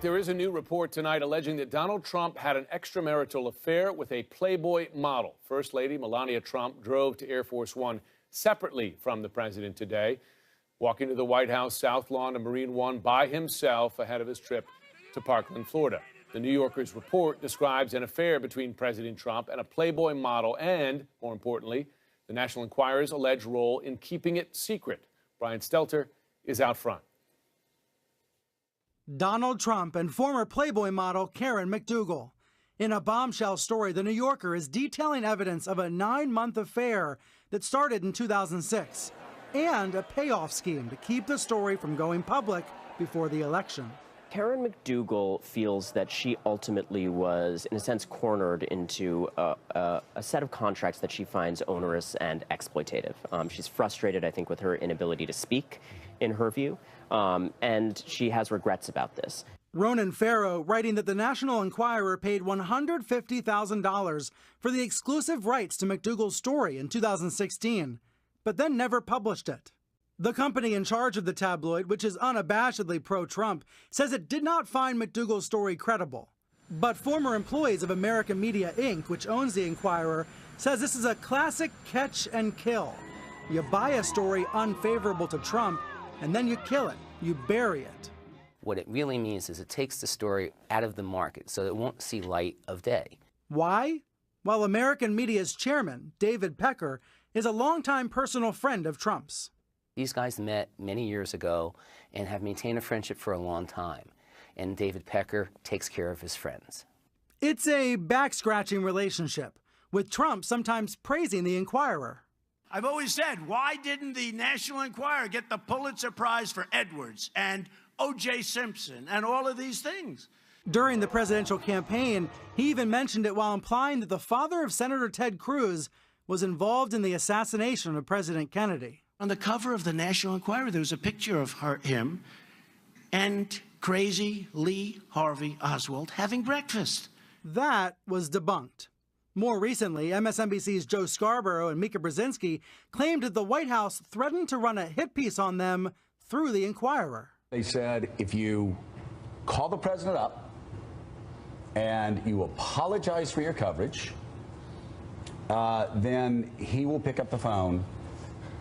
There is a new report tonight alleging that Donald Trump had an extramarital affair with a Playboy model. First Lady Melania Trump drove to Air Force One separately from the president today, walking to the White House South Lawn of Marine One by himself ahead of his trip to Parkland, Florida. The New Yorker's report describes an affair between President Trump and a Playboy model and, more importantly, the National Enquirer's alleged role in keeping it secret. Brian Stelter is out front. Donald Trump and former Playboy model Karen McDougal. In a bombshell story, The New Yorker is detailing evidence of a 9-month affair that started in 2006 and a payoff scheme to keep the story from going public before the election. Karen McDougal feels that she ultimately was, in a sense, cornered into a set of contracts that she finds onerous and exploitative. She's frustrated, I think, with her inability to speak, in her view, and she has regrets about this. Ronan Farrow writing that the National Enquirer paid $150,000 for the exclusive rights to McDougal's story in 2016, but then never published it. The company in charge of the tabloid, which is unabashedly pro-Trump, says it did not find McDougal's story credible. But former employees of American Media, Inc., which owns the Enquirer, says this is a classic catch and kill. You buy a story unfavorable to Trump, and then you kill it. You bury it. What it really means is it takes the story out of the market so it won't see light of day. Why? Well, American Media's chairman, David Pecker, is a longtime personal friend of Trump's. These guys met many years ago and have maintained a friendship for a long time. And David Pecker takes care of his friends. It's a back-scratching relationship, with Trump sometimes praising the Enquirer. I've always said, why didn't the National Enquirer get the Pulitzer Prize for Edwards and O.J. Simpson and all of these things? During the presidential campaign, he even mentioned it while implying that the father of Senator Ted Cruz was involved in the assassination of President Kennedy. On the cover of the National Enquirer, there was a picture of him and crazy Lee Harvey Oswald having breakfast. That was debunked. More recently, MSNBC's Joe Scarborough and Mika Brzezinski claimed that the White House threatened to run a hit piece on them through the Enquirer. They said, if you call the president up and you apologize for your coverage, then he will pick up the phone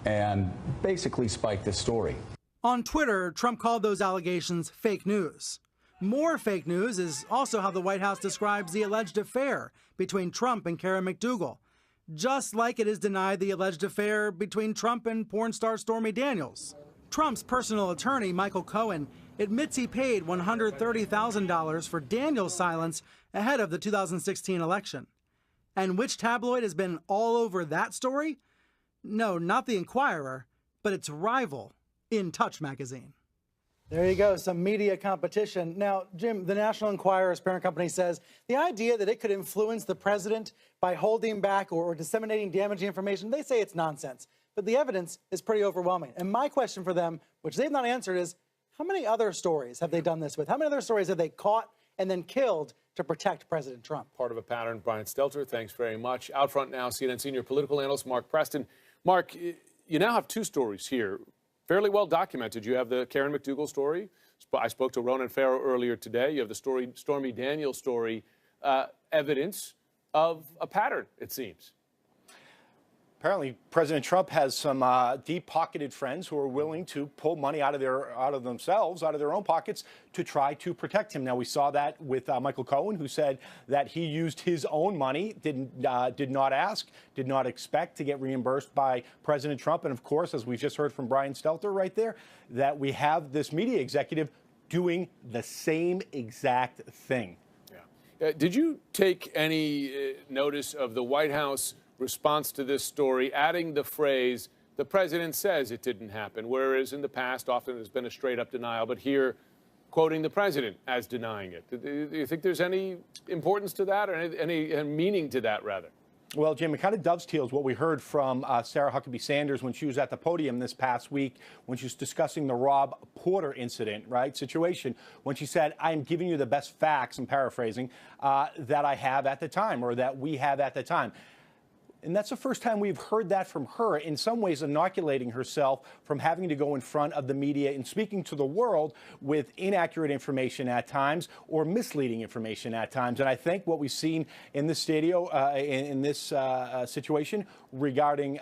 and basically spike this story. On Twitter, Trump called those allegations fake news. More fake news is also how the White House describes the alleged affair between Trump and Karen McDougal, just like it has denied the alleged affair between Trump and porn star Stormy Daniels. Trump's personal attorney, Michael Cohen, admits he paid $130,000 for Daniels' silence ahead of the 2016 election. And which tabloid has been all over that story? No, not the Enquirer, but its rival, In Touch magazine. There you go, some media competition. Now, Jim, the National Enquirer's parent company says the idea that it could influence the president by holding back or disseminating damaging information, they say it's nonsense. But the evidence is pretty overwhelming. And my question for them, which they've not answered, is how many other stories have they done this with? How many other stories have they caught and then killed to protect President Trump? Part of a pattern. Brian Stelter, thanks very much. Out front now, CNN senior political analyst Mark Preston. Mark, you now have two stories here, fairly well documented. You have the Karen McDougal story. I spoke to Ronan Farrow earlier today. You have the Stormy Daniels story, evidence of a pattern, it seems. Apparently, President Trump has some deep-pocketed friends who are willing to pull money out of their own pockets, to try to protect him. Now, we saw that with Michael Cohen, who said that he used his own money, did not ask, did not expect to get reimbursed by President Trump. And of course, as we've just heard from Brian Stelter right there, that we have this media executive doing the same exact thing. Yeah. Did you take any notice of the White House response to this story, adding the phrase, the president says it didn't happen, whereas in the past often there's been a straight-up denial, but here quoting the president as denying it? Do you think there's any importance to that, or any meaning to that, rather? Well, Jim, it kind of dovetails what we heard from Sarah Huckabee Sanders when she was at the podium this past week, when she was discussing the Rob Porter incident, situation, when she said, I'm giving you the best facts, I'm paraphrasing, that I have at the time, or that we have at the time. And that's the first time we've heard that from her, in some ways inoculating herself from having to go in front of the media and speaking to the world with inaccurate information at times or misleading information at times. And I think what we've seen in this situation regarding,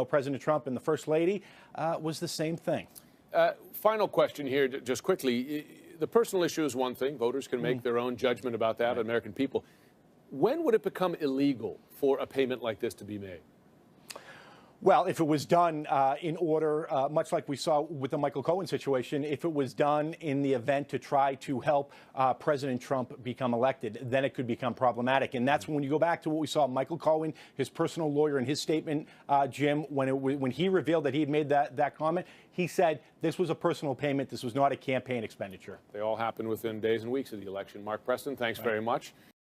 President Trump and the First Lady was the same thing. Final question here, just quickly. The personal issue is one thing. Voters can make their own judgment about that, American people. When would it become illegal for a payment like this to be made? Well, if it was done in order, much like we saw with the Michael Cohen situation, if it was done in the event to try to help President Trump become elected, then it could become problematic. And that's when you go back to what we saw Michael Cohen, his personal lawyer, in his statement, Jim, when he revealed that he had made that comment, he said this was a personal payment. This was not a campaign expenditure. They all happened within days and weeks of the election. Mark Preston, thanks very much.